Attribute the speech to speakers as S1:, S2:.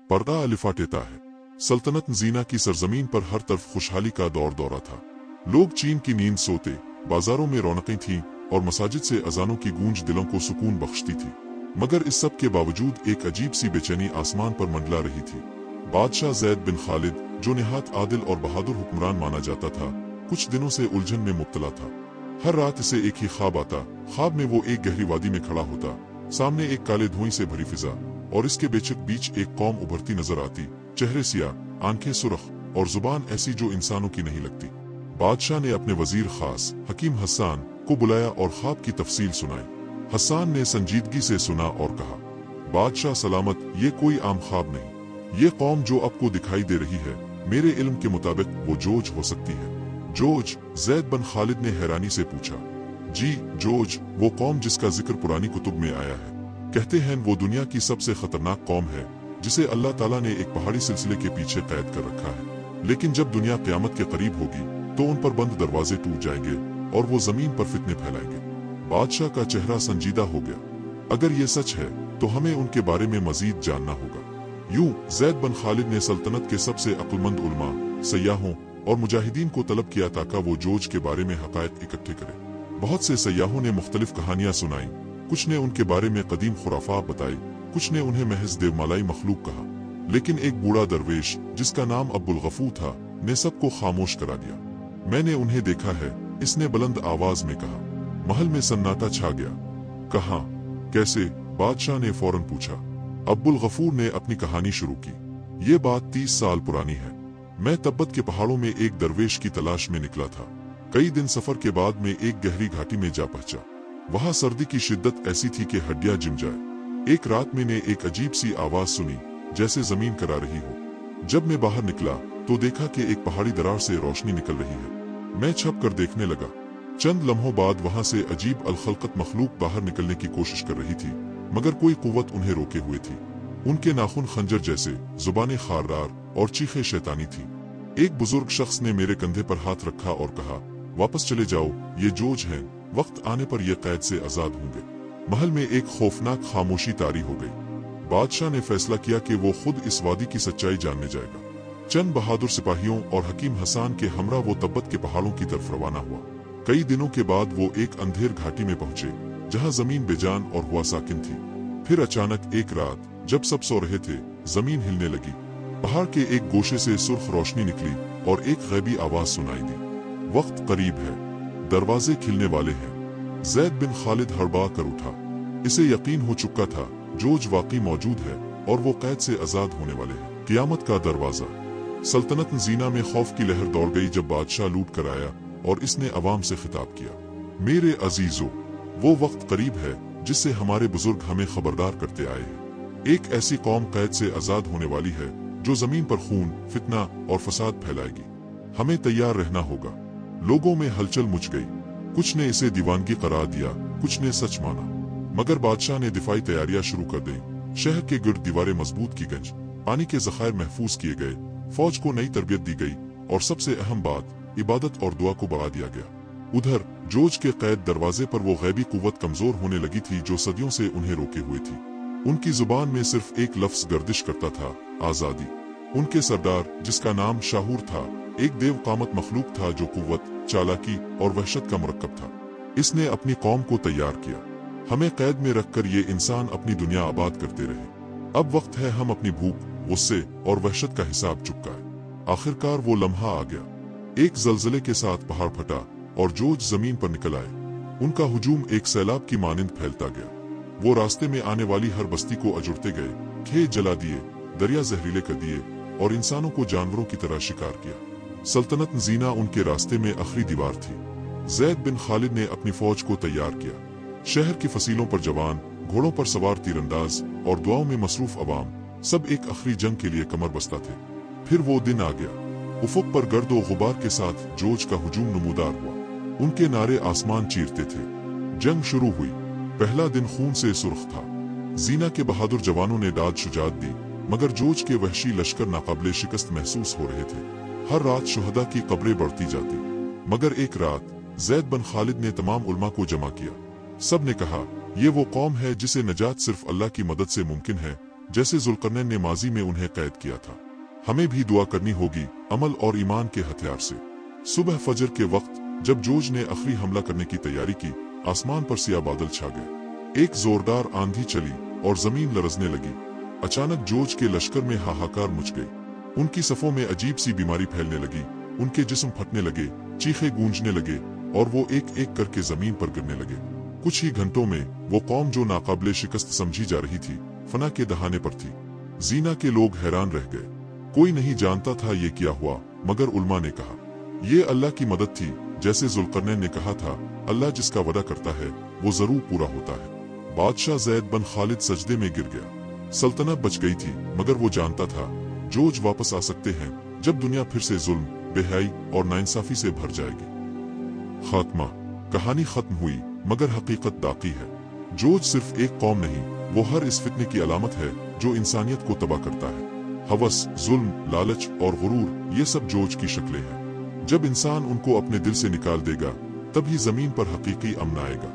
S1: पर्दा लिफाटेता है। सल्तनत जीना की सरजमीन पर हर तरफ खुशहाली का दौर दौरा था। लोग चैन की नींद सोते, बाजारों में रौनकें थीं और मसाजिद से अजानों की गूंज दिलों को सुकून बख्शती थी। मगर इस सब के बावजूद एक अजीब सी बेचैनी आसमान पर मंडला रही थी। बादशाह ज़ैद बिन खालिद, जो निहायत आदिल और बहादुर हुक्मरान माना जाता था, कुछ दिनों से उलझन में मुब्तला था। हर रात इसे एक ही ख्वाब आता। ख्वाब में वो एक गहरी वादी में खड़ा होता, सामने एक काले धुएं से भरी फिजा, और इसके बेचक बीच एक कौम उभरती नजर आती, चेहरे सियाह, आंखें सुर्ख और जुबान ऐसी जो इंसानों की नहीं लगती। बादशाह ने अपने वजीर खास हकीम हसन को बुलाया और ख्वाब की तफसील सुनाई। हसन ने संजीदगी से सुना और कहा, बादशाह सलामत, ये कोई आम ख्वाब नहीं। ये कौम जो आपको दिखाई दे रही है, मेरे इल्म के मुताबिक वो जोज हो सकती है। जोज? ज़ैद बिन खालिद ने हैरानी से पूछा। जी जोज, वो कौम जिसका जिक्र पुरानी कुतुब में आया है। कहते हैं वो दुनिया की सबसे खतरनाक कौम है, जिसे अल्लाह ताला ने एक पहाड़ी सिलसिले के पीछे कैद कर रखा है। लेकिन जब दुनिया क़यामत के करीब होगी तो उन पर बंद दरवाजे टूट जाएंगे और वो जमीन पर फितने फैलाएंगे। बादशाह का चेहरा संजीदा हो गया। अगर ये सच है तो हमें उनके बारे में मजीद जानना होगा। यूं ज़ैद बिन खालिद ने सल्तनत के सबसे अक्लमंद उलमा, सयाहों और मुजाहिदीन को तलब किया ताकि वो जोज के बारे में हक़ायक़ इकट्ठे करें। बहुत से सयाहों ने मुख्तलिफ कहानियां सुनाई, कुछ ने उनके बारे में कदीम खुराफात बताई, कुछ ने उन्हें महज देवमालाई मखलूक कहा। लेकिन एक बूढ़ा दरवेश जिसका नाम अब्दुल गफूर था ने सबको खामोश करा दिया। मैंने उन्हें देखा है, इसने बुलंद आवाज में कहा। महल में सन्नाटा छा गया। कहाँ? कैसे? बादशाह ने फौरन पूछा। अब्दुल गफूर ने अपनी कहानी शुरू की। ये बात 30 साल पुरानी है। मैं तब्बत के पहाड़ों में एक दरवेश की तलाश में निकला था। कई दिन सफर के बाद मैं एक गहरी घाटी में जा पहुंचा। वहां सर्दी की शिद्दत ऐसी थी कि हड्डियां जिम जाए। एक रात मैंने एक अजीब सी आवाज सुनी, जैसे जमीन करा रही हो। जब मैं बाहर निकला तो देखा कि एक पहाड़ी दरार से रोशनी निकल रही है। मैं छप कर देखने लगा। चंद लम्हों बाद वहां से अजीब अलखलकत मखलूक बाहर निकलने की कोशिश कर रही थी, मगर कोई कुव्वत उन्हें रोके हुए थी। उनके नाखून खंजर जैसे, जुबानें खारदार और चीखें शैतानी थी। एक बुजुर्ग शख्स ने मेरे कंधे पर हाथ रखा और कहा, वापस चले जाओ, ये जोज हैं, वक्त आने पर ये कैद से आजाद होंगे। महल में एक खौफनाक खामोशी तारी हो गई। बादशाह ने फैसला किया कि वो खुद इस वादी की सच्चाई जानने जाएगा। चंद बहादुर सिपाहियों और हकीम हसन के हमरा वो तब्बत के पहाड़ों की तरफ रवाना हुआ। कई दिनों के बाद वो एक अंधेर घाटी में पहुंचे, जहां जमीन बेजान और हुआ साकिन थी। फिर अचानक एक रात, जब सब सो रहे थे, जमीन हिलने लगी। पहाड़ के एक गोशे से सुर्ख रोशनी निकली और एक गैबी आवाज सुनाई दी। वक्त करीब है, दरवाजे खिलने वाले हैं। ज़ैद बिन खालिद हड़बड़ा कर उठा। इसे यकीन हो चुका था, जोज वाकई मौजूद है और वो कैद से आजाद होने वाले हैं। क़यामत का दरवाजा। सल्तनत जीना में खौफ की लहर दौड़ गई जब बादशाह लूट कर आया और इसने अवाम से खिताब किया, मेरे अजीजों, वो वक्त करीब है जिससे हमारे बुजुर्ग हमें खबरदार करते आए हैं। एक ऐसी कौम कैद से आजाद होने वाली है जो जमीन पर खून, फितना और फसाद फैलाएगी। हमें तैयार रहना होगा। लोगों में हलचल मच गई। कुछ ने इसे दीवानगी करार दिया, कुछ ने सच माना। मगर बादशाह ने दिफाई तैयारियां शुरू कर दी। शहर के गिर्द दीवारें मजबूत की गईं, पानी के ज़खायर महफूज किए गए, फौज को नई तरबियत दी गई और सबसे अहम बात, इबादत और दुआ को बढ़ा दिया गया। उधर जोज के कैद दरवाजे पर वो गैबी कुव्वत कमजोर होने लगी थी जो सदियों से उन्हें रोके हुए थी। उनकी जुबान में सिर्फ एक लफ्ज गर्दिश करता था, आजादी। उनके सरदार, जिसका नाम शाहूर था, एक देवकामत मखलूक था जो कुव्वत, चालाकी और वहशत का मुरक्कब था। इसने अपनी कौम को तैयार किया। हमें कैद में रखकर ये इंसान अपनी दुनिया आबाद करते रहे। अब वक्त है हम अपनी भूख, गुस्से और वहशत का हिसाब चुकाएं। आखिरकार वो लम्हा आ गया। एक जलजले के साथ पहाड़ फटा और जोज जमीन पर निकल आए। उनका हुजूम एक सैलाब की मानिंद फैलता गया। वो रास्ते में आने वाली हर बस्ती को अजुड़ते गए, खेत जला दिए, दरिया जहरीले कर दिए और इंसानों को जानवरों की तरह शिकार किया। सल्तनत जीना उनके रास्ते में आखिरी दीवार थी। ज़ैद बिन खालिद ने अपनी फौज को तैयार किया। शहर की फसीलों पर जवान, घोड़ों पर सवार तीरंदाज और दुआओं में मसरूफ अवाम, सब एक आखिरी जंग के लिए कमर बस्ता थे। फिर वो दिन आ गया। उफुक पर गर्दो गुबार के साथ जोज का हुजूम नमूदार हुआ। उनके नारे आसमान चीरते थे। जंग शुरू हुई। पहला दिन खून से सुर्ख था। जीना के बहादुर जवानों ने दाद शुजात दी, मगर जोज के वहशी लश्कर नाकाबिले शिकस्त महसूस हो रहे थे। हर रात शुहदा की कब्रें बढ़ती जाती। मगर एक रात ज़ैद बिन खालिद ने तमाम उलमा को जमा किया। सब ने कहा, ये वो कौम है जिसे नजात सिर्फ अल्लाह की मदद से मुमकिन है। जैसे जुल्करनैन ने माजी में उन्हें कैद किया था। हमें भी दुआ करनी होगी अमल और ईमान के हथियार से। सुबह फजर के वक्त जब जोज ने आखिरी हमला करने की तैयारी की, आसमान पर सियाह बादल छा गए। एक जोरदार आंधी चली और जमीन लरजने लगी। अचानक जोज के लश्कर में हाहाकार मच गई। उनकी सफों में अजीब सी बीमारी फैलने लगी, उनके जिस्म फटने लगे, चीखे गूंजने लगे और वो एक एक करके जमीन पर गिरने लगे। कुछ ही घंटों में वो कौम जो नाकाबिले शिकस्त समझी जा रही थी, फना के दहाने पर थी। जीना के लोग हैरान रह गए। कोई नहीं जानता था ये क्या हुआ, मगर उलमा ने कहा ये अल्लाह की मदद थी। जैसे जुल्करनैन ने कहा था, अल्लाह जिसका वदा करता है वो जरूर पूरा होता है। बादशाह ज़ैद बिन खालिद सजदे में गिर गया। सल्तनत बच गई थी, मगर वो जानता था जोज वापस आ सकते हैं जब दुनिया फिर से जुल्म, बेहयाई और नाइंसाफी से भर जाएगी। खात्मा। कहानी खत्म हुई, मगर हकीकत बाकी है। जोज सिर्फ एक कौम नहीं, वो हर इस फितने की अलामत है जो इंसानियत को तबाह करता है। हवस, जुल्म, लालच और गुरूर, ये सब जोज की शक्लें हैं। जब इंसान उनको अपने दिल से निकाल देगा, तभी जमीन पर हकीकी अमन आएगा।